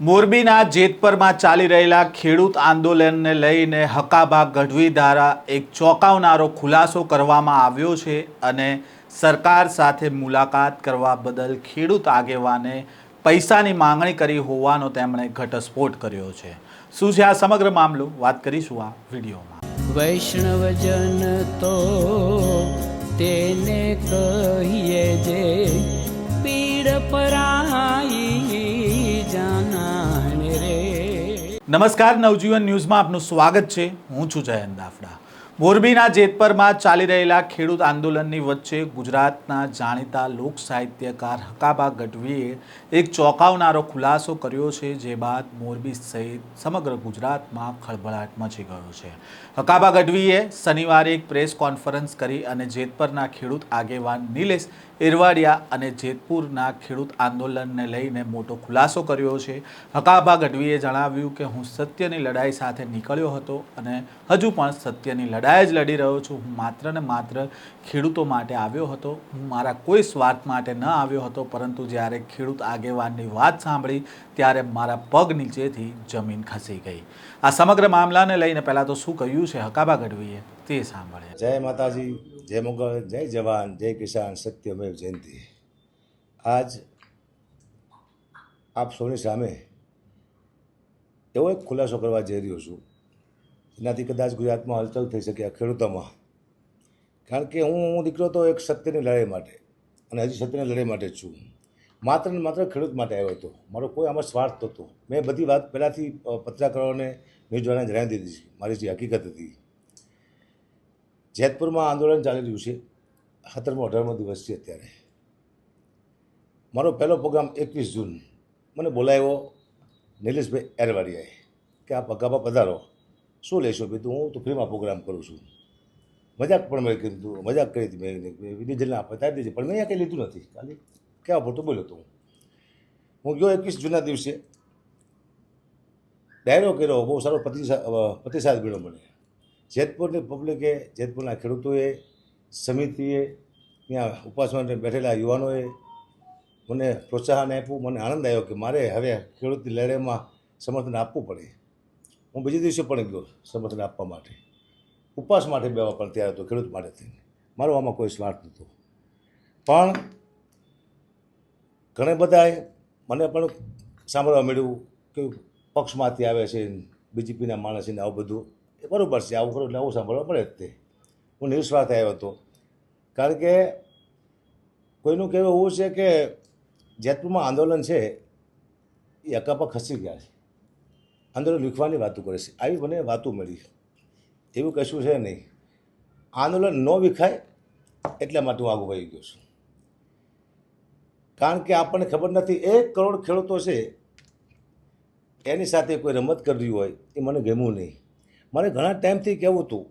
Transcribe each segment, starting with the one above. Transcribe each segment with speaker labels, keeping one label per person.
Speaker 1: મોરબીના જેતપરમાં ચાલી રહેલા ખેડૂત આંદોલનને લઈને હકાબા ગઢવી દ્વારા એક ચોંકાવનારો ખુલાસો કરવામાં આવ્યો છે અને સરકાર સાથે મુલાકાત કરવા બદલ ખેડૂત આગેવાને પૈસાની માંગણી કરી હોવાનો તેમણે ઘટસ્ફોટ કર્યો છે। શું છે આ સમગ્ર મામલો, વાત કરીશું આ વિડીયોમાં।
Speaker 2: વૈષ્ણવજન તો તેને કહીએ જે પીડ પરાઈ જાનાને રે।
Speaker 1: નમસ્કાર, નવજીવન ન્યૂઝમાં આપનું સ્વાગત છે। હું છું જયંત દાફડા। મોરબીના જેતપરમાં ચાલી રહેલા ખેડૂત આંદોલનની વચ્ચે ગુજરાતના જાણીતા લોક સાહિત્યકાર હકાબા ગઢવીએ એક ચોંકાવનારો ખુલાસો કર્યો છે, જે બાદ મોરબી સહિત સમગ્ર ગુજરાતમાં ખળભળાટ મચી ગયો છે। હકાબા ગઢવીએ શનિવારે એક પ્રેસ કોન્ફરન્સ કરી અને જેતપરના ખેડૂત આગેવાન નિલેશ એરવાડિયા અને જેતપુરના ખેડૂત આંદોલનને લઈને મોટો ખુલાસો કર્યો છે। હકાબા ગઢવીએ જણાવ્યું કે હું સત્યની લડાઈ સાથે નીકળ્યો હતો અને હજુ પણ સત્યની લડાઈ જ લડી રહ્યો છું। હું માત્ર ને માત્ર ખેડૂતો માટે આવ્યો હતો। હું મારા કોઈ સ્વાર્થ માટે ન આવ્યો હતો, પરંતુ જ્યારે ખેડૂત આગેવાનની વાત સાંભળી ત્યારે મારા પગ નીચેથી જમીન ખસી ગઈ। આ સમગ્ર મામલાને લઈને પહેલાં તો શું કહ્યું છે હકાબા ગઢવીએ તે સાંભળે।
Speaker 3: જય માતાજી, જય મોગલ, જય જવાન, જય કિસાન, સત્યમેવ જયંતી। આજ આપ સૌની સામે એવો એક ખુલાસો કરવા જઈ રહ્યો છું, એનાથી કદાચ ગુજરાતમાં હલચલ થઈ શકે, આ ખેડૂતોમાં। કારણ કે હું દીકરો તો એક સત્યની લડાઈ માટે અને હજી સત્યની લડાઈ માટે જ છું। માત્ર ને માત્ર ખેડૂત માટે આવ્યો હતો। મારો કોઈ આમાં સ્વાર્થ નહોતો। મેં બધી વાત પહેલાંથી પત્રકારોને ન્યૂઝવાળાને જણાવી દીધી છે, મારી જે હકીકત હતી। જેતપુરમાં આંદોલન ચાલી રહ્યું છે, 17મો 18મો દિવસ છે અત્યારે। મારો પહેલો પ્રોગ્રામ 21 જૂન મને બોલાવ્યો નિલેશભાઈ એરવાડિયાએ કે આપ હકાબા પધારો, શું લેશો? કીધું હું તો ફ્રીમાં પ્રોગ્રામ કરું છું। મજાક પણ મેં કીધું, મજાક કરી હતી મેં, ડીઝલને બતાવી દીધી, પણ મેં અહીંયા કંઈ લીધું નથી, ખાલી કહેવા પૂરતું બોલ્યો હતો હું ગયો 21 જૂનના દિવસે, ડાયરો કર્યો, બહુ સારો પ્રતિસાદ મળ્યો મને। જેતપુરની પબ્લિકે, જેતપુરના ખેડૂતોએ, સમિતિએ, ત્યાં ઉપવાસમાં બેઠેલા યુવાનોએ મને પ્રોત્સાહન આપ્યું। મને આનંદ આવ્યો કે મારે હવે ખેડૂતની લડાઈમાં સમર્થન આપવું પડે। હું બીજે દિવસે પણ ગયો સમર્થન આપવા માટે, ઉપવાસ માટે બેવા પણ તૈયાર હતો ખેડૂત માટે થઈને। મારો આમાં કોઈ સ્વાર્થ નહોતો, પણ ઘણા બધાએ મને પણ સાંભળવા મળ્યું કે પક્ષમાંથી આવે છે, બીજેપીના માણસને આવું બધું, એ બરાબર છે, આવું કરો એટલે આવું સાંભળવા મળે જ તે। હું નિસ્વાર્થ આવ્યો હતો, કારણ કે કોઈનું કહેવું એવું છે કે જેતપુરમાં આંદોલન છે એ હકાબા ખસી ગયા છે, આંદોલન વિખવાની વાતો કરે છે, આવી મને વાતો મળી। એવું કશું છે નહીં। આંદોલન ન વિખાય એટલા માટે હું આગળ વહી ગયો છું, કારણ કે આપણને ખબર નથી 1 કરોડ ખેડૂતો છે, એની સાથે કોઈ રમત કરવી હોય એ મને ગમ્યું નહીં। મને ઘણા ટાઈમથી કહેવું હતું,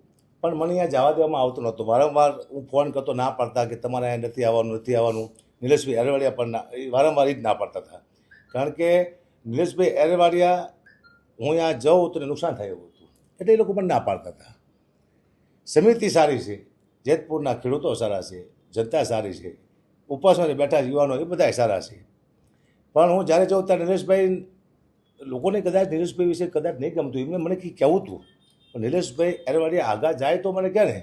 Speaker 3: પણ મને અહીંયા જવા દેવામાં આવતો નહોતો। વારંવાર હું ફોન કરતો, ના પાડતા કે તમારે અહીંયા નથી આવવાનું। નિલેશભાઈ એરવાડિયા પણ વારંવાર જ ના પાડતા હતા, કારણ કે નિલેશભાઈ એરવાડિયા હું અહીંયા જાઉં તો નુકસાન થાય એવું હતું, એટલે એ લોકો પણ ના પાડતા હતા। સમિતિ સારી છે, જેતપુરના ખેડૂતો સારા છે, જનતા સારી છે, ઉપવાસમાં બેઠા યુવાનો એ બધા સારા છે, પણ હું જ્યારે જાઉં ત્યારે નિલેશભાઈ, લોકોને કદાચ નિલેશભાઈ વિશે કદાચ નહીં ગમતું, એમને મને કંઈ કહેવું હતું, પણ નિલેશભાઈ એરવાડિયા આગળ જાય તો મને કહે ને,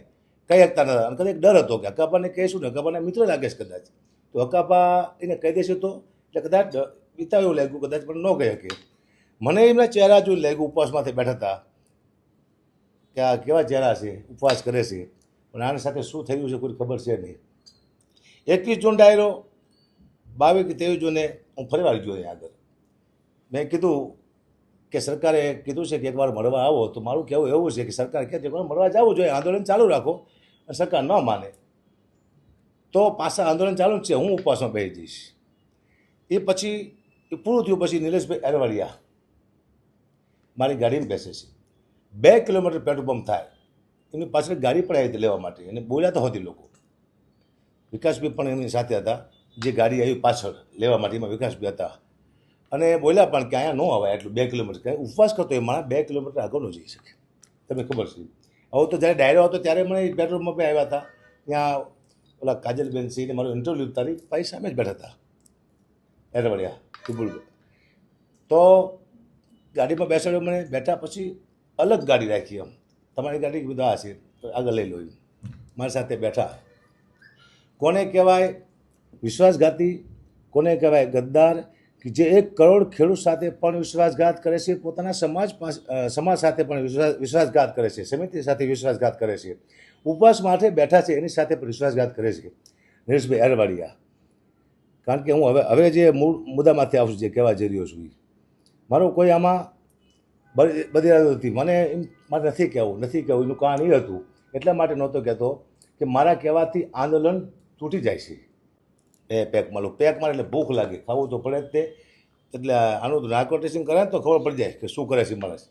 Speaker 3: કહી શકતા નતા। અને કદાચ ડર હતો કે હકાબાને કહીશું ને, હકાબાના મિત્ર લાગે છે કદાચ, તો હકાબા એને કહી દેશે તો, એટલે કદાચ પિતા એવું લાગ્યું, કદાચ પણ ન કહી શકે। મને એમના ચહેરા જોઈને લાગ્યું, ઉપવાસમાંથી બેઠા હતા, કે આ કેવા ચહેરા છે, ઉપવાસ કરે છે, પણ આની સાથે શું થયું છે કોઈ ખબર છે નહીં। 21 જૂન ડાયરો, 22 કે 23 જૂને હું ફરીવાર ગયો અહીં આગળ। મેં કીધું કે સરકારે કીધું છે કે એકવાર મળવા આવો, તો મારું કહેવું એવું છે કે સરકાર કહે એકવાર મળવા જવું જોઈએ, આંદોલન ચાલુ રાખો, અને સરકાર ન માને તો પાછા આંદોલન ચાલુ જ છે, હું ઉપવાસમાં બેસી જઈશ। એ પછી એ પૂરું થયું પછી નિલેશભાઈ એરવાડિયા મારી ગાડીમાં બેસે છે, 2 કિલોમીટર પેટ્રોલ પંપ થાય, એમની પાછળ ગાડી પણ આવી હતી લેવા માટે, અને બોલ્યા તો હતી લોકો, વિકાસભાઈ પણ એમની સાથે હતા, જે ગાડી આવી પાછળ લેવા માટે એમાં વિકાસભાઈ હતા, અને બોલ્યા પણ કે અહીંયા ન અવાય એટલું 2 કિલોમીટર, કંઈ ઉપવાસ કરતો એ માણસ 2 કિલોમીટર આગળ ન જઈ શકે, તમને ખબર છે। હવે તો જ્યારે ડાયરો હતો ત્યારે મને પેટ્રોલ પંપે આવ્યા હતા, ત્યાં ઓલા કાજલબેન સિંહને મારું ઇન્ટરવ્યૂ તારી ભાઈ સામે જ બેઠા હતા એરવાડિયા, તો તો ગાડીમાં બેસાડ્યો મને, બેઠા પછી અલગ ગાડી રાખી. એમ તમારી ગાડી બધા હશે તો આગળ લઈ લો. એમ મારી સાથે બેઠા. કોને કહેવાય વિશ્વાસઘાતી, કોને કહેવાય ગદ્દાર, કે જે 1 કરોડ ખેડૂત સાથે પણ વિશ્વાસઘાત કરે છે, પોતાના સમાજ સાથે પણ વિશ્વાસઘાત કરે છે, સમિતિ સાથે વિશ્વાસઘાત કરે છે, ઉપવાસ માટે બેઠા છે એની સાથે પણ વિશ્વાસઘાત કરે છે નરેશભાઈ અરવાડિયા. કારણ કે હું હવે જે મૂળ મુદ્દામાંથી આવું છું, જે કહેવા જઈ રહ્યો છું, મારો કોઈ આમાં બધી નથી. મને એમ મારે નથી કહેવું એનું કારણ એ હતું, એટલા માટે નહોતો કહેતો કે મારા કહેવાથી આંદોલન તૂટી જાય છે. પેક મારું પેક મારે એટલે ભૂખ લાગે, ખાવું તો પડે જ તે. એટલે આનું નાર્કો ટેસ્ટિંગ કરે ને તો ખબર પડી જાય કે શું કરે છે માણસ.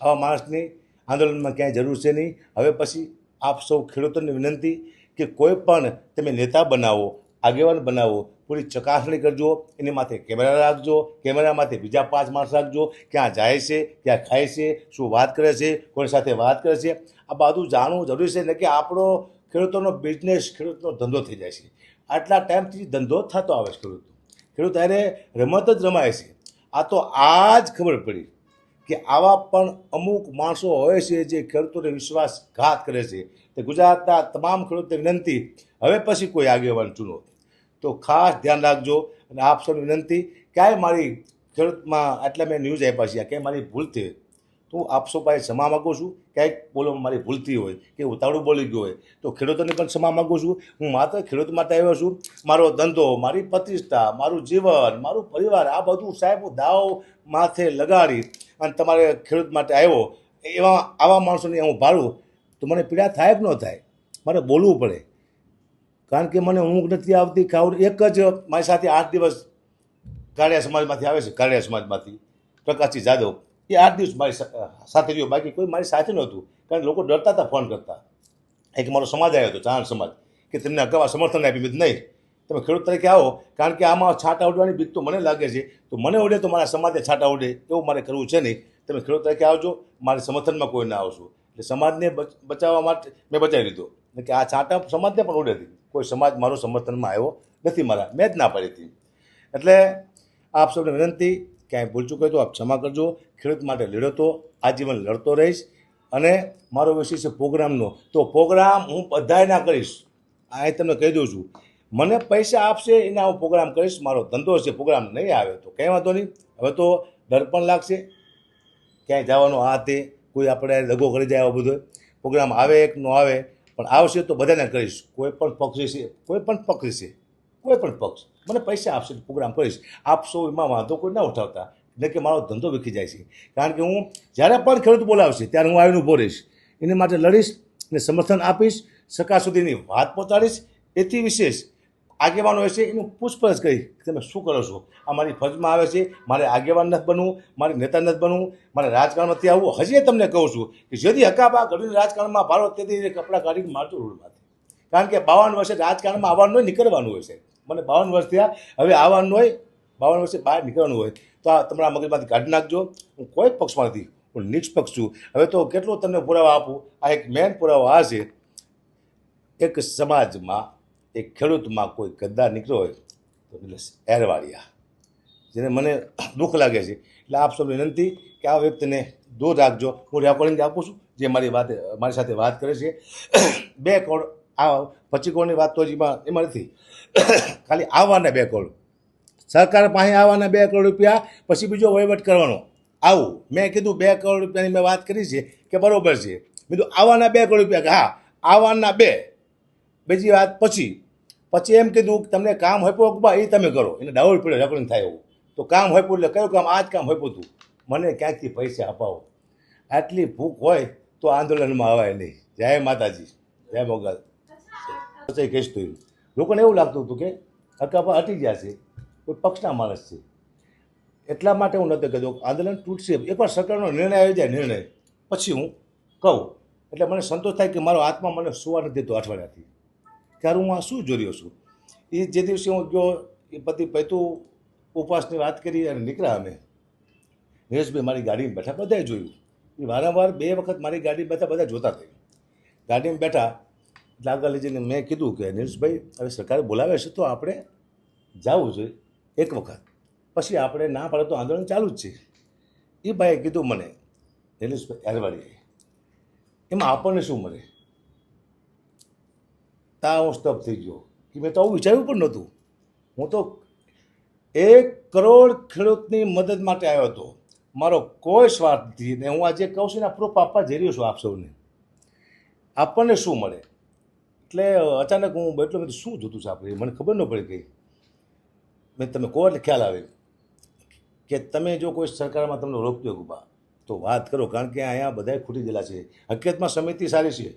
Speaker 3: આવા માણસની આંદોલનમાં ક્યાંય જરૂર છે નહીં. હવે પછી આપ સૌ ખેડૂતોને વિનંતી કે કોઈ પણ તમે નેતા બનાવો, આગેવાન બનાવો, પૂરી ચકાસણી કરજો. એની માથે કેમેરા રાખજો, કેમેરા માથે બીજા 5 માણસ રાખજો. ક્યાં જાય છે, ક્યાં ખાય છે, શું વાત કરે છે, કોની સાથે વાત કરે છે, આ બધું જાણવું જરૂરી છે. ને કે આપણો ખેડૂતોનો બિઝનેસ, ખેડૂતનો ધંધો થઈ જાય છે. આટલા ટાઈમથી ધંધો થતો આવે છે ખેડૂત હારે રમત જ રમાય છે. આ તો આ જ ખબર પડી કે આવા પણ અમુક માણસો હોય છે જે ખેડૂતોને વિશ્વાસઘાત કરે છે. તે ગુજરાતના તમામ ખેડૂતોને વિનંતી, હવે પછી કોઈ આગેવાન ચૂનો તો ખાસ ધ્યાન રાખજો. અને આપ સૌને વિનંતી, ક્યાંય મારી ખેડૂતમાં આટલા મેં ન્યૂઝ આપ્યા છે, ક્યાંય મારી ભૂલ થઈ તો આપ સૌ પાસે ક્ષમા માગું છું. ક્યાંક બોલવામાં મારી ભૂલ થઈ હોય કે ઉતાવળું બોલી ગયો હોય તો ખેડૂતોને પણ ક્ષમા માગું છું. હું માત્ર ખેડૂત માટે આવ્યો છું. મારો ધંધો, મારી પ્રતિષ્ઠા, મારું જીવન, મારું પરિવાર, આ બધું સાહેબ હું દાવ માથે લગાડી અને તમારે ખેડૂત માટે આવ્યો. આવા માણસોને હું ભાડું તો મને પીડા થાય કે ન થાય, મારે બોલવું પડે. કારણ કે મને ઊંઘ નથી આવતી. એક જ મારી સાથે 8 દિવસ કાળિયા સમાજમાંથી આવે છે, કાળિયા સમાજમાંથી પ્રકાશજી જાદવ, એ 8 દિવસ મારી સાથે રહ્યો. બાકી કોઈ મારી સાથે નહોતું. કારણ કે લોકો ડરતા હતા ફોન કરતા. એક મારો સમાજ આવ્યો હતો, ચારણ સમાજ, કે તમને અગાઉ સમર્થન આપી. બીજું નહીં, તમે ખેડૂત તરીકે આવો. કારણ કે આમાં છાંટા ઉડવાની બીક તો મને લાગે છે. તો મને ઉડે તો મારા સમાજને છાંટા ઉડે એવું મારે કરવું છે નહીં. તમે ખેડૂત તરીકે આવજો, મારી સમર્થનમાં કોઈ ના આવશો. એટલે સમાજને બચાવવા માટે મેં બચાવી લીધો. કે આ છાંટા સમાજને પણ ઉડે હતી. કોઈ સમાજ મારો સમર્થનમાં આવ્યો નથી, મેં જ ના પાડી હતી. એટલે આપ સૌને વિનંતી, ક્યાંય ભૂલ ચૂક હોય તો આપ ક્ષમા કરજો. ખેડૂત માટે લડ્યો તો આજીવન લડતો રહીશ. અને મારો વિષય છે પ્રોગ્રામનો, તો પ્રોગ્રામ હું બધાય ના કરીશ. આ તમને કહી દઉં છું, મને પૈસા આપશે એના હું પ્રોગ્રામ કરીશ. મારો ધંધો છે, પ્રોગ્રામ નહીં આવે તો કંઈ વાંધો નહીં. હવે તો ડર પણ લાગશે ક્યાંય જવાનો, આ તે કોઈ આપણે દગો કરી જાય એવો બધો. પ્રોગ્રામ આવે કે ન આવે, પણ આવશે તો બધાને કરીશ. કોઈ પણ પક્ષ મને પૈસા આપશે તો પ્રોગ્રામ કરીશ. આપ સૌ એમાં વાંધો કોઈ ના ઉઠાવતા, એટલે કે મારો ધંધો વિખી જાય છે. કારણ કે હું જ્યારે પણ ખેડૂત બોલાવશે ત્યારે હું આવીને ઊભો રહીશ, એની માટે લડીશ અને સમર્થન આપીશ, સરકાર સુધીની વાત પહોંચાડીશ. એથી વિશેષ આગેવાનો હશે એનું પૂછપરછ કરી તમે શું કરો છો. આ મારી ફરજમાં આવે છે. મારે આગેવાન નથી બનવું, મારે નેતા નથી બનવું, મારે રાજકારણમાંથી આવવું. હજી તમને કહું છું કે જેથી હકાબા ઘડીને રાજકારણમાં ભારો તેથી કપડાં કાઢીને મારતો રોડમાંથી. કારણ કે 52 વર્ષે રાજકારણમાં આવવાનું હોય, નીકળવાનું હોય છે. મને 52 વર્ષ થયા, હવે આવવાનું હોય, 52 વર્ષે બહાર નીકળવાનું હોય. તો આ તમારા મગજમાંથી કાઢી નાખજો. હું કોઈ પક્ષમાં નથી, હું નિષ્પક્ષ છું. હવે તો કેટલો તમને પુરાવા આપું. આ એક મેન પુરાવો આ છે, એક સમાજમાં, એક ખેડૂતમાં કોઈ ગદ્દાર નીકળ્યો હોય તો નિલેશ અરવાડિયા, જેને મને દુઃખ લાગે છે. એટલે આપ સૌને વિનંતી કે આ વ્યક્તિને દૂર રાખજો. હું રેકોર્ડિંગ આપું છું જે મારી સાથે વાત કરે છે. 2 કરોડ આ 25 કરોડની વાત તો એમાં નથી. ખાલી આવવાના 2 કરોડ, સરકાર પાસે આવવાના 2 કરોડ રૂપિયા, પછી બીજો વહીવટ કરવાનો. આવું મેં કીધું 2 કરોડ રૂપિયાની મેં વાત કરી છે કે બરાબર છે. મેં કીધું આવવાના 2 કરોડ રૂપિયા, કે હા આવવાના 2. બીજી વાત પછી એમ કીધું કે તમને કામ હોપ્યો કે એ તમે કરો. એને ડાઉટ પડ્યો રેકોર્ડિંગ થાય એવું. તો કામ હોપ્યું એટલે કયું કામ? આ જ કામ હોપ્યું હતું. મને ક્યાંકથી પૈસા અપાવો. આટલી ભૂખ હોય તો આંદોલનમાં અવાય નહીં. જય માતાજી, જય મોગલ. કહીશ તો લોકોને એવું લાગતું હતું કે હકાપા હટી ગયા છે, કોઈ પક્ષના માણસ છે. એટલા માટે હું નહોતો કહેતો આંદોલન તૂટશે. એકવાર સરકારનો નિર્ણય આવી જાય, નિર્ણય પછી હું કહું. એટલે મને સંતોષ થાય કે મારો આત્મા મને સુવા નથી દેતો અઠવાડિયાથી. ત્યારે હું આ શું જોઈ રહ્યો છું. એ જે દિવસે હું ગયો, એ પતિ પૈતું ઉપવાસની વાત કરી અને નીકળ્યા અમે. નરેશભાઈ મારી ગાડીમાં બેઠા, બધાએ જોયું. એ વારંવાર 2 વખત મારી ગાડી બેઠા, બધા જોતા થઈ. ગાડીમાં બેઠા એટલે આગળ લઈ જઈને મેં કીધું કે નરેશભાઈ હવે સરકારે બોલાવે છે તો આપણે જવું જોઈએ એક વખત. પછી આપણે ના પાડે તો આંદોલન ચાલુ જ છે. એ ભાઈએ કીધું મને નિલેશભાઈ એરવાડીએ એમાં આપણને શું મળે. તા હું સ્ટપ થઈ ગયો કે મેં તો આવું વિચાર્યું પણ નહોતું. હું તો 1 કરોડ ખેડૂતની મદદ માટે આવ્યો હતો. મારો કોઈ સ્વાર્થ નથી ને હું આજે કહું છું ને પ્રૂફ આપવા જઈ રહ્યો છું આપ સૌને. આપણને શું મળે એટલે અચાનક હું બેઠલો મેં શું જોતું છે આપણે મને ખબર ન પડી ગઈ. મેં તમે કહો એટલે ખ્યાલ આવે કે તમે જો કોઈ સરકારમાં તમને રોકતો ઉભા તો વાત કરો, કારણ કે અહીંયા બધાય ખૂટી ગયેલા છે. હકીકતમાં સમિતિ સારી છે,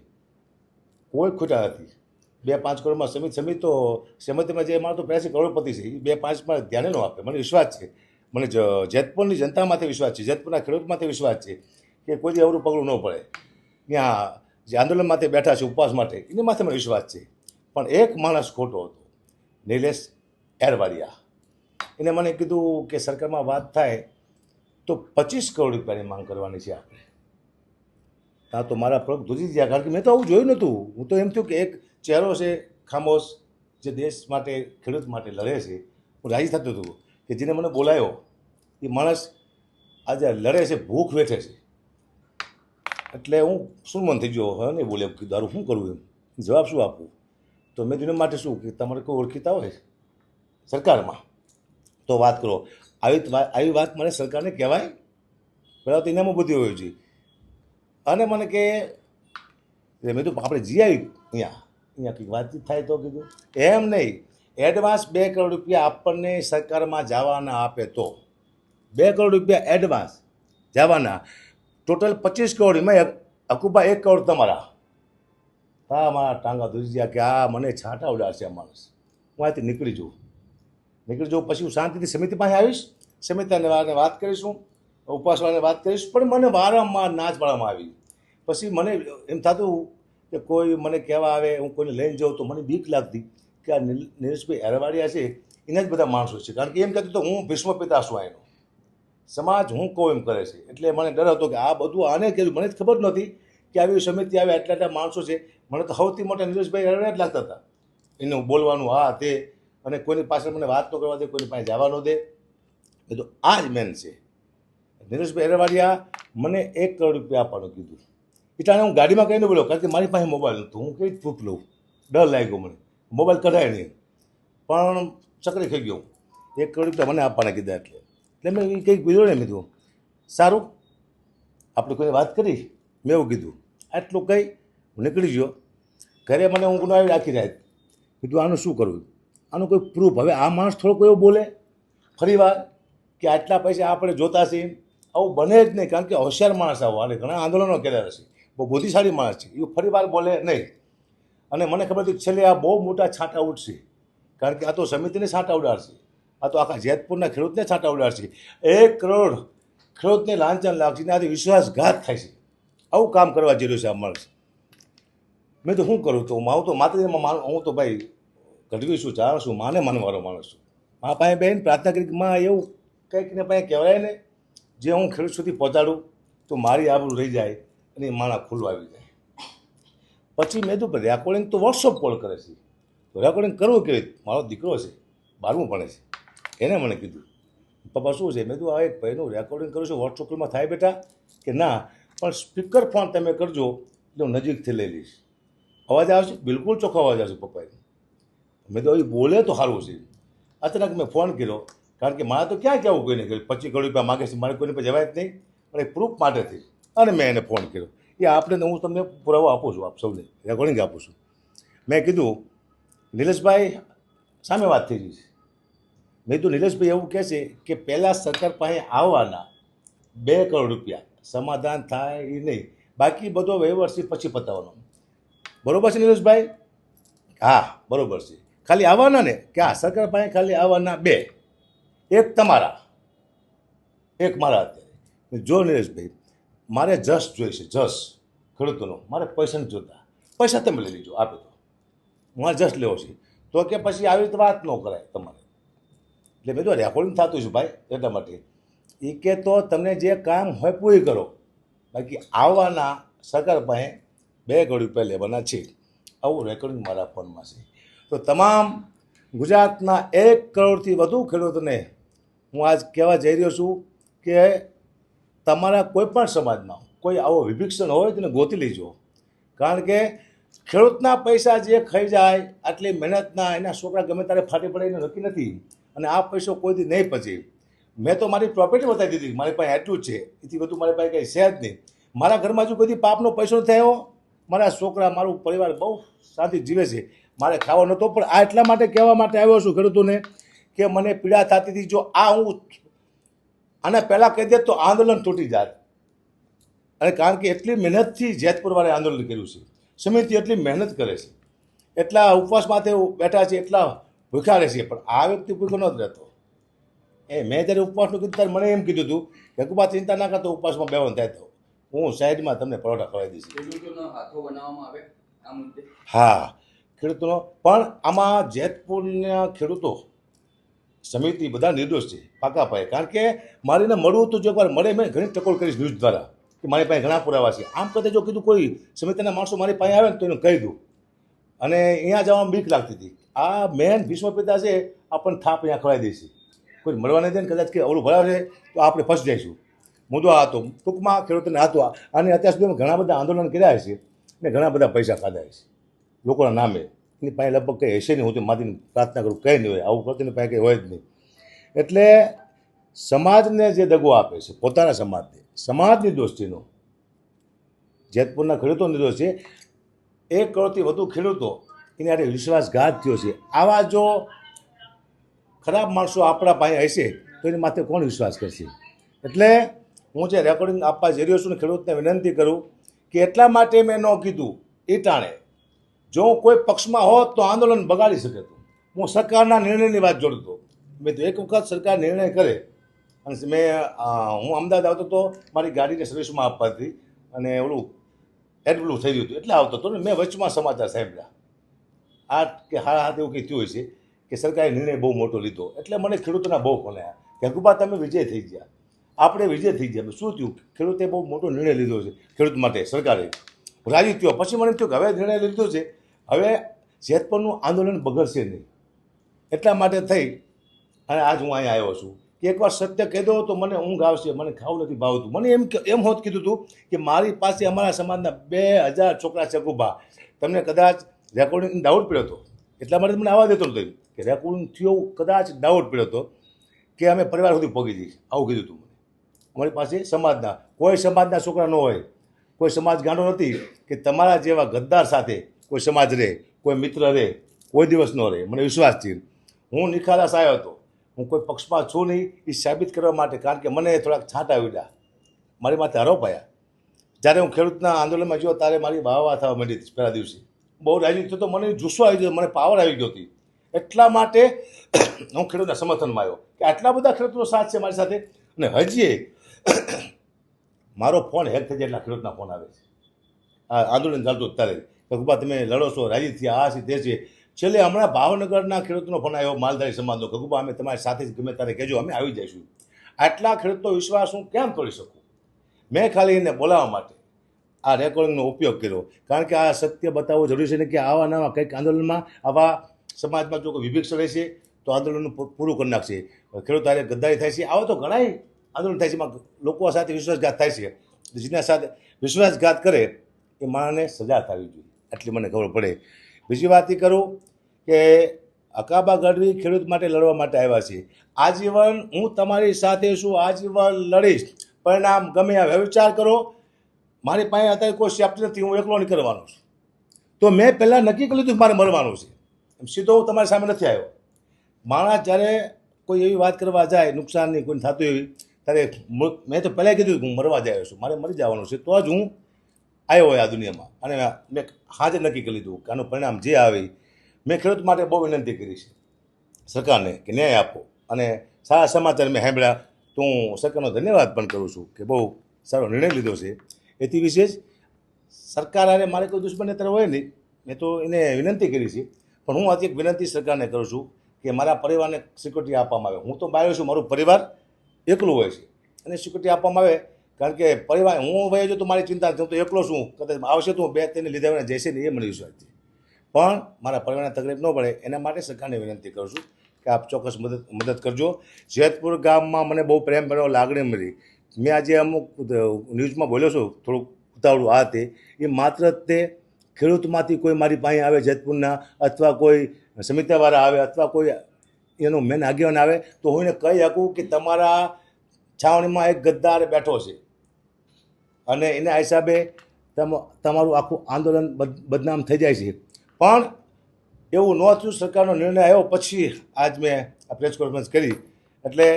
Speaker 3: કોઈ ખોટા નથી. 2-5 કરોડમાં સમિતિ તો સમિતિમાં જે મારો તો પ્રયાસી કરોડપતિ છે એ 2-5માં ધ્યાને ન આપે. મને વિશ્વાસ છે, મને જેતપુરની જનતા માથે વિશ્વાસ છે, જેતપુરના ખેડૂત માથે વિશ્વાસ છે કે કોઈ દી અવરું પગલું ન પડે. ત્યાં જે આંદોલન માટે બેઠા છે ઉપવાસ માટે એની માથે મને વિશ્વાસ છે. પણ એક માણસ ખોટો હતો, નિલેશ એરવાડિયા. એને મને કીધું કે સરકારમાં વાત થાય તો 25 કરોડ રૂપિયાની માંગ કરવાની છે આપણે. ત્યાં તો મારા પગ ધ્રુજી ગયા, કારણ કે મેં તો આવું જોયું નહોતું. હું તો એમ થયું કે એક ચહેરો છે ખામોશ જે દેશ માટે ખેડૂત માટે લડે છે. હું રાજી થતો હતો કે જેને મને બોલાયો એ માણસ આજે લડે છે, ભૂખ વેઠે છે. એટલે હું શું મન થઈ ગયો, હવે નહીં બોલે કે દારૂ શું કરવું એમ જવાબ શું આપવું. તો મેં તેના માટે શું કે તમારે કોઈ ઓળખીતા હોય સરકારમાં તો વાત કરો. આવી વાત મને સરકારને કહેવાય. બરાબર, તો એનામાં બધી હોય છે. અને મને કે મેં તો આપણે જી આવી અહીંયા કંઈક વાતચીત થાય તો કીધું એમ નહીં, એડવાન્સ 2 કરોડ રૂપિયા આપણને સરકારમાં જવાના આપે તો 2 કરોડ રૂપિયા એડવાન્સ જવાના, ટોટલ 25 કરોડ, એમાં અકુબા 1 કરોડ તમારા. હા, મારા ટાંગા ધૂજી ગયા કે આ મને છાંટા ઉડાડશે આ માણસ. હું અહીંથી નીકળી જાઉં. પછી હું શાંતિથી સમિતિ પાસે આવીશ, સમિતિને વાત કરીશું, ઉપવાસવાળાને વાત કરીશ. પણ મને વારંવાર નાચ પાડવામાં આવી. પછી મને એમ થતું કે કોઈ મને કહેવા આવે, હું કોઈને લઈને જાઉં તો મને બીક લાગતી કે આ નિલેશભાઈ એરવાડિયા છે એના જ બધા માણસો છે. કારણ કે એમ કહેતું તો હું ભીષ્મ પિતા છું એનો, સમાજ હું કહું એમ કરે છે. એટલે મને ડર હતો કે આ બધું આને કર્યું. મને જ ખબર નહોતી કે આવી સમિતિ આવે, આટલા માણસો છે. મને તો સૌથી મોટા નિલેશભાઈ એરવાડિયા જ લાગતા હતા. એનું બોલવાનું હા તે, અને કોઈની પાછળ મને વાત ન કરવા દે, કોઈની પાસે જવા ન દે. એ તો આ જ મેન છે. નિલેશભાઈ એરવાડિયા મને 1 કરોડ રૂપિયા આપવાનું કીધું. એટલે હું ગાડીમાં કહીને બોલ્યો, કારણ કે મારી પાસે મોબાઈલ નહોતો. હું કઈ પ્રૂફ લઉં, ડર લાગ્યો મને. મોબાઈલ કઢાય નહીં, પણ ચકરી થઈ ગયો. 1 કરોડ રૂપિયા મને આપવાના કીધા. એટલે મેં એ કંઈક કીધું ને, મેં કીધું સારું આપણે કોઈને વાત કરી, મેં એવું કીધું. આટલું કંઈ હું નીકળી ગયો ઘરે. મને ઊંઘ ન આવી રાખી રાત. કીધું આનું શું કરવું, આનું કોઈ પ્રૂફ. હવે આ માણસ થોડોક એવો બોલે ફરી વાર કે આટલા પૈસા આપણે જોતા છીએ, આવું બને જ નહીં. કારણ કે હોશિયાર માણસ આવો, અને ઘણા આંદોલનો કર્યા હશે, બહુ બુદ્ધિશાળી માણસ છે. એ ફરી વાર બોલે નહીં. અને મને ખબર હતી છેલ્લે આ બહુ મોટા છાંટા ઉઠશે, કારણ કે આ તો સમિતિને છાંટા ઉડાડશે, આ તો આખા જેતપુરના ખેડૂતને છાંટા ઉડાડશે. 1 કરોડ ખેડૂતને લાંચન લાગશે ને આથી વિશ્વાસઘાત થાય છે. આવું કામ કરવા જઈ રહ્યું છે આ માણસ. મેં તો શું કરું, તો હું તો માતાજીમાં હું તો ભાઈ ઘડવી છું, ચાલ છું, માને માનવાળો માણસ છું. મા પાસે બેન પ્રાર્થના કરી માં એવું કંઈક ને પાસે કહેવાય ને, જે હું ખેડૂત સુધી પહોંચાડું તો મારી આબરૂ રહી જાય અને એ માણા ખુલ્લું આવી જાય. પછી મેં તો રેકોર્ડિંગ તો વોટ્સઅપ કોલ કરે છે, તો રેકોર્ડિંગ કરવું કેવી રીતે. મારો દીકરો છે, 12મું ભણે છે, એને મને કીધું પપ્પા શું છે. મેં તો આ એક ભાઈનું રેકોર્ડિંગ કરું છું, વોટ્સઅપ કોલમાં થાય બેટા કે ના, પણ સ્પીકર ફોન તમે કરજો એટલે હું નજીકથી લઈ લઈશ. અવાજ આવશે, બિલકુલ ચોખ્ખો અવાજ આવશે પપ્પાએ. મેં તો એ બોલે તો સારું છે. અચાનક મેં ફોન કર્યો, કારણ કે મારે તો ક્યાં કહેવું કોઈને કે 25 કરોડ રૂપિયા માગે છે, મારે કોઈને પર જવાય જ નહીં. પણ એ પ્રૂફ માટેથી અને મેં એને ફોન કર્યો. એ આપણે હું તમને પુરાવો આપું છું, આપ સૌને રેકોર્ડિંગ આપું છું. મેં કીધું નિલેશભાઈ સામે વાત થઈ ગઈ છે. મેં કીધું નિલેશભાઈ એવું કહે છે કે પહેલાં સરકાર પાસે આવવાના 2 કરોડ રૂપિયા સમાધાન થાય એ નહીં, બાકી બધો વહીવટ છે પછી પતાવવાનો. બરોબર છે નિલેશભાઈ? હા બરોબર છે. ખાલી આવવાના ને કે હા, સરકાર પાસે ખાલી આવવાના 2, એક તમારા, એક મારા. અત્યારે જો નિલેશભાઈ મારે જસ જોઈશે, જસ ખેડૂતોનો. મારે પૈસા નથી જોતા, પૈસા તમે લઈ લેજો, આપે તો મારે જસ લેવો છે. તો કે પછી આવી રીતે વાત ન કરાય તમારે. એટલે મેં તો રેકોર્ડિંગ થતું છે ભાઈ, એટલા માટે એ કે તો તમને જે કામ હોય પૂરી કરો, બાકી આવવાના સરકાર પાસે 2 કરોડ રૂપિયા લેવાના છે. આવું રેકોર્ડિંગ મારા ફોનમાં છે. તો તમામ ગુજરાતના 1 કરોડથી વધુ ખેડૂતોને હું આજ કહેવા જઈ રહ્યો છું કે તમારા કોઈ પણ સમાજમાં કોઈ આવો વિભીક્ષણ હોય તેને ગોતી લેજો, કારણ કે ખેડૂતના પૈસા જે ખાઈ જાય આટલી મહેનતના એના છોકરા ગમે ત્યારે ફાટી પડે એનું નક્કી નથી, અને આ પૈસો કોઈથી નહીં પચે. મેં તો મારી પ્રોપર્ટી બતાવી દીધી, મારી પાસે એટલું જ છે, એથી બધું મારી પાસે કંઈ છે જ નહીં. મારા ઘરમાં જો કોઈ પાપનો પૈસો નથી આવ્યો, મારા છોકરા મારું પરિવાર બહુ શાંતિ જીવે છે. મારે ખાવા નહોતો, પણ આ એટલા માટે કહેવા માટે આવ્યો છું ખેડૂતોને કે મને પીડા થતી હતી. જો આ હું આના પહેલાં કહી દે તો આંદોલન તૂટી જાત, અને કારણ કે એટલી મહેનતથી જેતપુરવાળાએ આંદોલન કર્યું છે, સમિતિ એટલી મહેનત કરે છે, એટલા ઉપવાસમાં તેઓ બેઠા છે, એટલા ભૂખ્યા રહે છે, પણ આ વ્યક્તિ ભૂખ્યો ન જ રહેતો. મેં જ્યારે ઉપવાસનું કીધું ત્યારે મને એમ કીધું હતું કે કુબા ચિંતા ના કરતો, ઉપવાસમાં બેવાનું થાય તો હું સાઈડમાં તમને પરોઠા ખવડાવી દઈશ. હા, ખેડૂતોનો પણ આમાં જેતપુરના ખેડૂતો સમિતિ બધા નિર્દોષ છે પાકા પાયે, કારણ કે મારીને મળવું તો જો એકવાર મળે, મેં ઘણી ટકોર કરીશ ન્યૂઝ દ્વારા કે મારી પાસે ઘણા પુરાવા છે. આમ કરતા જો કીધું કોઈ સમિતિના માણસો મારી પાસે આવે ને તો એને કહી દઉં, અને અહીંયા જવામાં બીક લાગતી હતી. આ મેન ભીષ્મ પિતા છે, આપણને થાપ અહીંયા ખવડાવી દઈશું, કોઈ મળવા નહીં દે ને કદાચ કે અવળું ભરાવે તો આપણે ફસી જઈશું. મુદ્દો આ હતો ટૂંકમાં ખેડૂતોને હતો. અને અત્યાર સુધી ઘણા બધા આંદોલન કર્યા છે ને ઘણા બધા પૈસા ખાધા છે લોકોના નામે. એની પાસે લગભગ કંઈ હશે નહીં, હું તો માથી પ્રાર્થના કરું કંઈ નહીં હોય, આવું કરતીની પાસે કંઈ હોય જ નહીં. એટલે સમાજને જે દગો આપે છે, પોતાના સમાજને, સમાજ નિર્દોષ છે એનો, જેતપુરના ખેડૂતો નિર્દોષ છે. 1 કરોડથી વધુ ખેડૂતો એની આરે વિશ્વાસઘાત થયો છે. આવા જો ખરાબ માણસો આપણા પાસે હશે તો એની માથે કોણ વિશ્વાસ કરશે? એટલે હું જે રેકોર્ડિંગ આપવા જઈ રહ્યો છું ને ખેડૂતને વિનંતી કરું કે એટલા માટે મેં ન કીધું એ ટાણે, જો હું કોઈ પક્ષમાં હોત તો આંદોલન બગાડી શકે હતું. હું સરકારના નિર્ણયની વાત જોડતો. મેં તો એક વખત સરકાર નિર્ણય કરે, અને હું અમદાવાદ આવતો તો મારી ગાડીને સર્વિસમાં આપવાથી, અને ઓલું એડબ્લું થઈ ગયું હતું એટલે આવતો હતો ને મેં વચમાં સમાચાર સાંભળ્યા આ કે હાથ એવું કંઈ થયું છે કે સરકારે નિર્ણય બહુ મોટો લીધો. એટલે મને ખેડૂતોના બહુ ફોન આવ્યા કે હકુબા તમે વિજય થઈ ગયા, આપણે વિજય થઈ ગયા. શું થયું? ખેડૂતે બહુ મોટો નિર્ણય લીધો છે ખેડૂત માટે, સરકારે રાજી થયો. પછી મને એમ થયું કે હવે નિર્ણય લીધો છે, હવે જેતપુરનું આંદોલન બગડશે નહીં. એટલા માટે થઈ અને આજ હું અહીંયા આવ્યો છું કે એકવાર સત્ય કહી દો તો મને ઊંઘ આવશે. મને ખાવું નથી ભાવતું. મને એમ હોત કીધું હતું કે મારી પાસે અમારા સમાજના 2000 છોકરા છે હકુબા, તમને કદાચ રેકોર્ડિંગ ડાઉટ પડ્યો હતો, એટલા માટે મને આવવા દેતો નથી કે રેકોર્ડિંગ થયો, કદાચ ડાઉટ પડ્યો હતો કે અમે પરિવાર સુધી પહોંચી જઈશ, આવું કીધું હતું મને. અમારી પાસે સમાજના કોઈ સમાજના છોકરા ન હોય, કોઈ સમાજ ગાંડો નથી કે તમારા જેવા ગદ્દાર સાથે કોઈ સમાજ રહે, કોઈ મિત્ર રહે, કોઈ દિવસ ન રહે. મને વિશ્વાસ છે. હું નિખાલસ આવ્યો હતો, હું કોઈ પક્ષમાં છું નહીં એ સાબિત કરવા માટે, કારણ કે મને થોડાક છાંટા આવ્યા, મારી માથે આરોપ આવ્યા. જ્યારે હું ખેડૂતના આંદોલનમાં ગયો ત્યારે મારી વાહ થવા માંડી હતી. પહેલા દિવસે બહુ રાજી થયો તો મને જુસ્સો આવી ગયો, મને પાવર આવી ગયો હતી. એટલા માટે હું ખેડૂતના સમર્થનમાં આવ્યો કે આટલા બધા ખેડૂતોનો સાથ છે મારી સાથે. અને હજી મારો ફોન હેક થઈ જાય એટલા ખેડૂતના ફોન આવે છે આ આંદોલન ચાલતું અત્યારે કે કુબા તમે લડો છો, રાજી થયા, આ છે તે છે. છેલ્લે હમણાં ભાવનગરના ખેડૂતનો ફોન આવ્યો, માલધારી સમાજનો, કે કુબા અમે તમારી સાથે જ ગમે ત્યારે કહેજો, અમે આવી જઈશું. આટલા ખેડૂતનો વિશ્વાસ હું કેમ તોડી શકું? મેં ખાલી એને બોલાવવા માટે આ રેકોર્ડિંગનો ઉપયોગ કર્યો, કારણ કે આ સત્ય બતાવવું જરૂરી છે ને કે આવા નવા કંઈક આંદોલનમાં આવા સમાજમાં જો કોઈ વિભિક્ષ રહેશે તો આંદોલનનું પૂરું કરી નાખશે. ખેડૂત હારે ગદ્દારી થાય છે, આવો તો ઘણા આંદોલન થાય છે, એમાં લોકો સાથે વિશ્વાસઘાત થાય છે. જેના સાથે વિશ્વાસઘાત કરે એ માણસને સજા થવી જોઈએ, એટલી મને ખબર પડે. બીજી વાત એ કરું કે અકાબા ગઢવી ખેડૂત માટે લડવા માટે આવ્યા છે. આજીવન હું તમારી સાથે છું, આજીવન લડીશ. પરિણામ ગમે આવે. વિચાર કરો, મારી પાસે અત્યારે કોઈ સેફ્ટી નથી, હું એકલો નહીં કરવાનો છું. તો મેં પહેલાં નક્કી કરી લીધું કે મારે મરવાનું છે. એમ સીધો હું તમારી સામે નથી આવ્યો. માણસ જ્યારે કોઈ એવી વાત કરવા જાય નુકસાનની કોઈ થતું એવી, ત્યારે મેં તો પહેલાં કીધું કે હું મરવા જ આવ્યો છું, મારે મરી જવાનું છે, તો જ હું આવ્યો હોય આ દુનિયામાં. અને મેં હાજર નક્કી કરી લીધું કે આનું પરિણામ જે આવે. મેં ખેડૂત માટે બહુ વિનંતી કરી છે સરકારને કે ન્યાય આપો, અને સારા સમાચાર મેં સાંભળ્યા તો હું સરકારનો ધન્યવાદ પણ કરું છું કે બહુ સારો નિર્ણય લીધો છે. એથી વિશેષ સરકાર હારે મારે કોઈ દુશ્મની અત્યારે હોય નહીં, મેં તો એને વિનંતી કરી છે. પણ હું આજે એક વિનંતી સરકારને કરું છું કે મારા પરિવારને સિક્યુરિટી આપવામાં આવે. હું તો બહાર છું, મારું પરિવાર એકલું હોય છે, અને સિક્યુરિટી આપવામાં આવે. કારણ કે પરિવાર હું ભાઈ જો તો મારી ચિંતા નથી, હું તો એકલો છું. કદાચ આવશે તો હું 2-3 લીધા જશે ને એ મને વિશ્વાસ છે. પણ મારા પરિવારને તકલીફ ન પડે એના માટે સરકારને વિનંતી કરું છું કે આપ ચોક્કસ મદદ કરજો. જેતપુર ગામમાં મને બહુ પ્રેમ મળ્યો, લાગણી મળી. મેં આજે અમુક ન્યૂઝમાં બોલ્યો છું થોડુંક ઉતાવળું આ તે એ માત્ર તે ખેડૂતમાંથી કોઈ મારી પાસે આવે જેતપુરના અથવા કોઈ સમિતિવાળા આવે અથવા કોઈ એનો મેન આગેવાન આવે તો હું એને કહી શકું કે તમારા છાવણીમાં એક ગદ્દાર બેઠો છે અને એના હિસાબે તમારું આખું આંદોલન બદનામ થઈ જાય છે. પણ એવું ન થયું, સરકારનો નિર્ણય આવ્યો પછી આજ મેં આ પ્રેસ કોન્ફરન્સ કરી. એટલે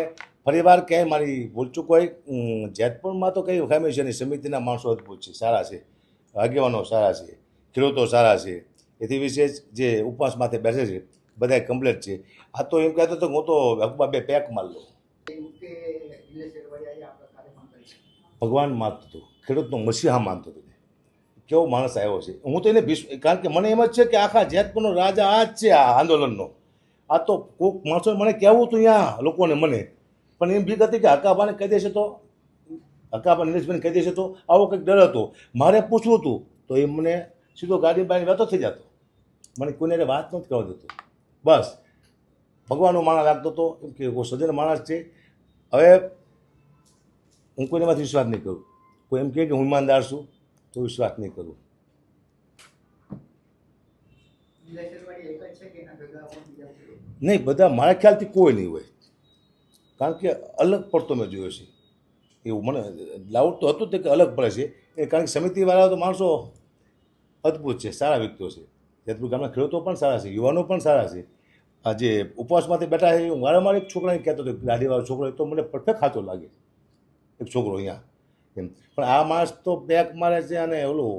Speaker 3: ફરીવાર ક્યાંય મારી ભૂલચૂક હોય, જેતપુરમાં તો કંઈ ખામી છે નહીં. સમિતિના માણસો અદભુત છે, સારા છે, આગેવાનો સારા છે, ખેડૂતો સારા છે. એથી વિશેષ જે ઉપવાસ માથે બેસે છે બધા કમ્પ્લેટ છે. આ તો એમ કહેતો હતો હું તો હકમાં 2 પેક માર લઉં. ભગવાન માનતો હતો, ખેડૂતનો મસીહા માનતો હતો. કેવો માણસ આવ્યો છે. હું તો એને કારણ કે મને એમ જ છે કે આખા જેતપુરનો રાજા આ જ છે આ આંદોલનનો. આ તો કોઈક માણસો મને કહેવું હતું અહીંયા લોકોને મને, પણ એમ બીક હતી કે હકાભાને કહી દેશે તો, હકાભા નિલેશભાઈને કહી દેશે તો, આવો કંઈક ડર હતો. મારે પૂછવું હતું તો એ મને સીધો ગાડી બાઈને વેતો થઈ જતો. મને કોઈને વાત નથી કરવા દેતો. બસ ભગવાનનો માણસ લાગતો હતો, એમ કે કોઈ સજ્જન માણસ છે. હવે હું કોઈનામાંથી વિશ્વાસ નહીં કરું. કોઈ એમ કહે કે હું ઈમાનદાર છું તો વિશ્વાસ નહીં કરું. નહીં, બધા મારા ખ્યાલથી કોઈ નહીં હોય, કારણ કે અલગ પડતો મેં જોયો છે. એવું મને ડાઉટ તો હતું જ કે અલગ પડે છે એ, કારણ કે સમિતિવાળા તો માણસો અદ્ભુત છે, સારા વ્યક્તિઓ છે. જેતપુર ગામના ખેડૂતો પણ સારા છે, યુવાનો પણ સારા છે. આ જે ઉપવાસમાંથી બેઠા છે, હું વારંવાર એક છોકરાને કહેતો હતો, ગાડીવાળો છોકરો તો મને પરફેક્ટ ખાતો લાગે એક છોકરો અહીંયા એમ. પણ આ માણસ તો બેક મારે છે અને ઓલું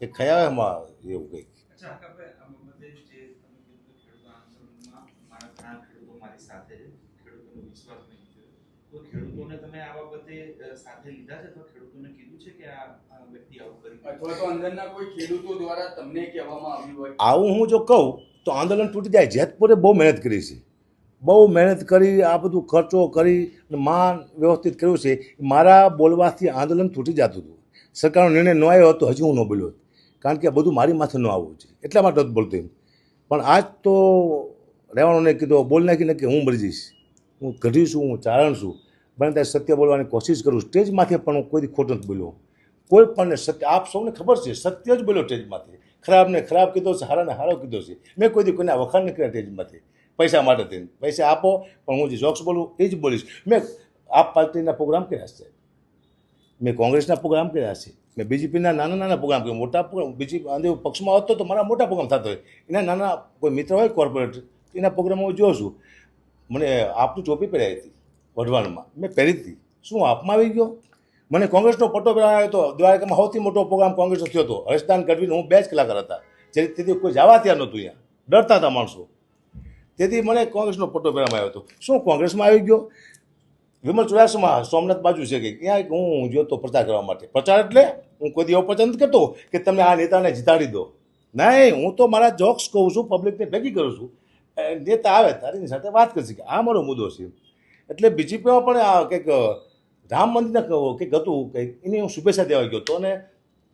Speaker 3: કે ખયામાં એવું કંઈક.
Speaker 4: ખેડૂતોને તમે આ બાબતે સાથે લીધા છે તો ખેડૂતોને કીધું છે કે આ વ્યક્તિ આવું કરી
Speaker 5: અથવા તો અંદરના કોઈ ખેડૂતો દ્વારા તમને કહેવામાં આવ્યું હોય?
Speaker 3: આવું હું જો કહું તો આંદોલન તૂટી જાય. જેતપુરે બહુ મહેનત કરી છે, બહુ મહેનત કરી, આ બધું ખર્ચો કરી માન વ્યવસ્થિત કર્યું છે. મારા બોલવાથી આંદોલન તૂટી જતું હતું. સરકારનો નિર્ણય ન આવ્યો હતો હજી હું ન બોલ્યો, કારણ કે આ બધું મારી માથે ન આવવું છે એટલા માટે જ બોલતો એમ. પણ આજ તો રહેવાનું નહીં કીધું, બોલ નાખીને કે હું મરી જઈશ, હું ગઢી છું, હું ચારણ છું. બને ત્યારે સત્ય બોલવાની કોશિશ કરું. સ્ટેજમાંથી પણ હું કોઈ ખોટું નથી બોલ્યો. કોઈ પણ સત્ય, આપ સૌને ખબર છે, સત્ય જ બોલ્યો સ્ટેજમાંથી. ખરાબને ખરાબ કીધો છે, હારાને હારો કીધો છે. મેં કોઈ દી કોઈને વખાણ નહીં કર્યા સ્ટેજમાંથી પૈસા માટે થઈને. પૈસા આપો પણ હું જે જોક્સ બોલું એ જ બોલીશ. મેં આપ પાર્ટીના પ્રોગ્રામ કર્યા છે, મેં કોંગ્રેસના પ્રોગ્રામ કર્યા છે, મેં બીજેપીના નાના નાના પ્રોગ્રામ કર્યા. મોટા પ્રોગ્રામ બીજી પક્ષમાં હોત તો મારા મોટા પ્રોગ્રામ થતો હોય. એના નાના કોઈ મિત્ર હોય કોર્પોરેટ, એના પ્રોગ્રામો હું જોઉં છું. મને આપની ટોપી પહેરાવી હતી વઢવાણમાં, મેં પહેરી હતી. શું આપમાં આવી ગયો? મને કોંગ્રેસનો પટ્ટો પહેરાવ્યો હતો. દ્વારકામાં સૌથી મોટો પ્રોગ્રામ કોંગ્રેસનો થયો હતો. હર્ષદાન ગઢવીનો હું 2 જ કલાકાર હતા. તેથી કોઈ જવા ત્યાં નહોતું, અહીંયા ડરતા હતા માણસો. તેથી મને કોંગ્રેસનો પટ્ટો પહેરવામાં આવ્યો હતો. શું કોંગ્રેસમાં આવી ગયો? વિમલ ચોરાસમાં સોમનાથ બાજુ છે કે ત્યાં હું ગયો તો પ્રચાર કરવા માટે. પ્રચાર એટલે હું કોઈ એવો પ્રચાર નથી કરતો કે તમે આ નેતાને જીતાડી દો. નહીં, હું તો મારા જોક્સ કહું છું, પબ્લિકને ભેગી કરું છું. નેતા આવે તારીની સાથે વાત કરશે કે આ મારો મુદ્દો છે. એટલે બીજેપીમાં પણ આ કંઈક રામ મંદિરના કંઈક હતું, કંઈક એની હું શુભેચ્છા દેવા ગયો હતો અને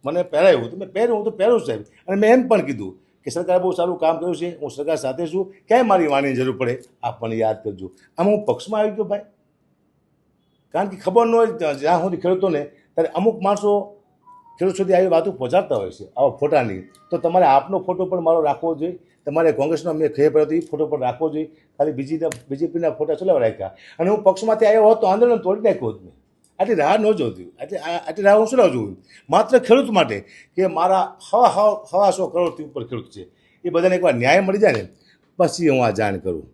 Speaker 3: મને પહેરાવ્યું તો મેં પહેર્યું. હું તો પહેરું સાહેબ. અને મેં એમ પણ કીધું કે સરકારે બહુ સારું કામ કર્યું છે, હું સરકાર સાથે છું, ક્યાંય મારી વાણીની જરૂર પડે આપ મને યાદ કરજો. આમાં હું પક્ષમાં આવી ગયો ભાઈ, કારણ કે ખબર ન હોય જ્યાં સુધી ખેડૂતોને, ત્યારે અમુક માણસો ખેડૂત સુધી આવી વાતો પહોંચાડતા હોય છે આવા ફોટાની. તો તમારે આપનો ફોટો પણ મારો રાખવો જોઈએ. તમારે કોંગ્રેસનો મેં ખબર હતી એ ફોટો પણ રાખવો જોઈએ. ખાલી બીજેપીના ફોટા ચલાવવા રાખ્યા. અને હું પક્ષમાંથી આવ્યો હોત તો આંદોલન તોડી નાખ્યું હોત મેં. આટલી રાહ ન જોતી, આટલી રાહ હું શું રાહ જોઉં? માત્ર ખેડૂત માટે કે મારા 100 કરોડથી ઉપર ખેડૂત છે, એ બધાને એકવાર ન્યાય મળી જાય ને પછી હું આ જાણ કરું.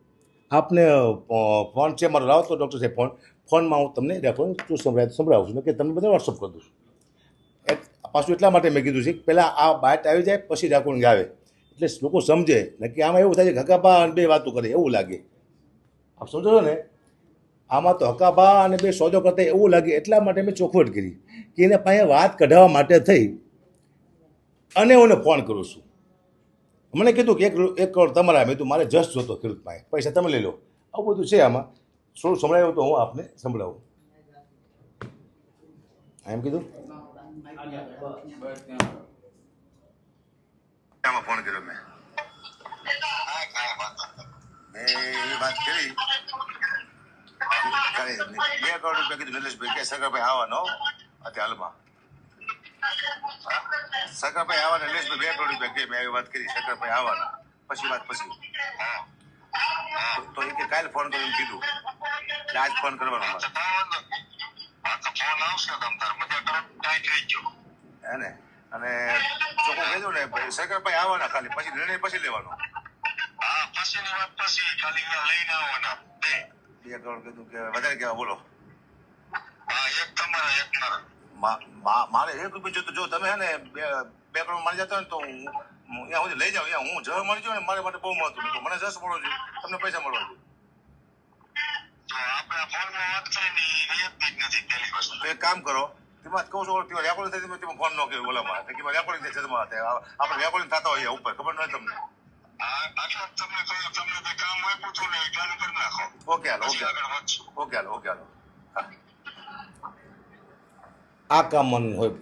Speaker 3: આપને ફોન છે મારો, લાવો તો ડૉક્ટર સાહેબ ફોનમાં હું તમને રેકોર્ડિંગ સંભળાવું છું કે તમને બધા વોટ્સઅપ કરી દઉં છું. પાછું એટલા માટે મેં કીધું છે કે પહેલાં આ બાઇટ આવી જાય પછી રેકોર્ડિંગ આવે, એટલે લોકો સમજે ને કે આમાં એવું થાય છે હકાભા અને 2 વાતો કરે એવું લાગે. આપ સમજો છો ને, આમાં તો હકાભા અને 2 સોદો કરતા એવું લાગે. એટલા માટે મેં ચોખવટ કરી કે એને પાસે વાત કઢાવવા માટે થઈ અને હું ફોન કરું છું. મને કીધું કે 1 કરોડ તમારા. મેં તો મારે જસ્ટ જોતો ખેડૂત પાસે, પૈસા તમે લઈ લો. આવું બધું છે આમાં. થોડું સંભળાયું તો હું આપને સંભળાવું. એમ કીધું ફોન કર્યો મેં એ વાત કરી ખાલી 2 કરોડ રૂપિયા કીધું નિલેશભાઈ કે સગરભાઈ આવવાનો અત્યારે હાલમાં સગરભાઈ આવવાના નિલેશભાઈ 2 કરોડ રૂપિયા કે મેં આવી વાત કરી સગરભાઈ આવવાના પછી વાત પછી તો એ કે કાલે ફોન કરીને કીધું એટલે આજ ફોન કરવાનો મારે હે ને અને ચોખ્ખું કીધું ને સગરભાઈ આવવાના ખાલી પછી નિર્ણય પછી લેવાનો 2 કરોડ કીધું કે વધારે કેવા બોલો મારે 1 રૂપિયા જોતું જો તમે હે ને 2 કરોડ મળી જતો ને તો હું અહીંયા સુધી લઈ જાઉં અહીંયા હું જળ મળી જાઉં ને મારા માટે બહુ મળતું મને જશ મળવો જોઈએ તમને પૈસા મળવા જોઈએ તો એક કામ કરો તેમાં કહું છું તેમાં રેકોર્ડિંગ થાય તેમાં ફોન ન કર્યો ઓલામાં કે રેકોર્ડિંગ થાય છે આપણે રેકોર્ડિંગ થતા હોઈએ ઉપર ખબર ન હોય તમને ઓકે હાલો ઓકે હાલો આ કામ મન હોય